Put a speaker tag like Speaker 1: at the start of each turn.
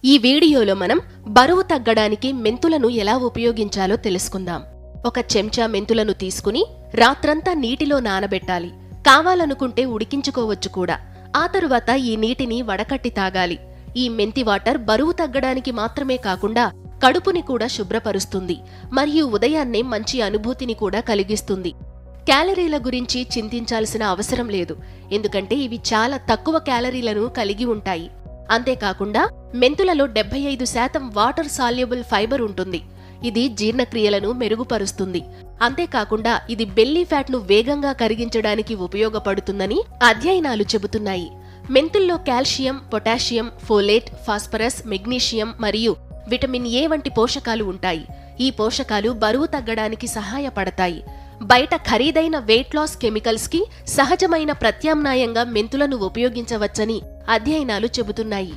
Speaker 1: ఈ వీడియోలో మనం బరువు తగ్గడానికి మెంతులను ఎలా ఉపయోగించాలో తెలుసుకుందాం. ఒక చెంచా మెంతులను తీసుకుని రాత్రంతా నీటిలో నానబెట్టాలి. కావాలనుకుంటే ఉడికించుకోవచ్చు కూడా. ఆ తరువాత ఈ నీటిని వడకట్టి తాగాలి. ఈ మెంతి వాటర్ బరువు తగ్గడానికి మాత్రమే కాకుండా కడుపుని కూడా శుభ్రపరుస్తుంది మరియు ఉదయాన్నే మంచి అనుభూతిని కూడా కలిగిస్తుంది. క్యాలరీల గురించి చింతించాల్సిన అవసరం లేదు, ఎందుకంటే ఇవి చాలా తక్కువ క్యాలరీలను కలిగి ఉంటాయి. అంతేకాకుండా మెంతులలో 75% వాటర్ సాల్యుబుల్ ఫైబర్ ఉంటుంది. ఇది జీర్ణక్రియలను మెరుగుపరుస్తుంది. అంతేకాకుండా ఇది బెల్లీ ఫ్యాట్ను వేగంగా కరిగించడానికి ఉపయోగపడుతుందని అధ్యయనాలు చెబుతున్నాయి. మెంతుల్లో calcium, potassium, folate, phosphorus, magnesium మరియు విటమిన్ ఏ వంటి పోషకాలు ఉంటాయి. ఈ పోషకాలు బరువు తగ్గడానికి సహాయపడతాయి. బయట ఖరీదైన వెయిట్ లాస్ కెమికల్స్ కి సహజమైన ప్రత్యామ్నాయంగా మెంతులను ఉపయోగించవచ్చని అధ్యయనాలు చెబుతున్నాయి.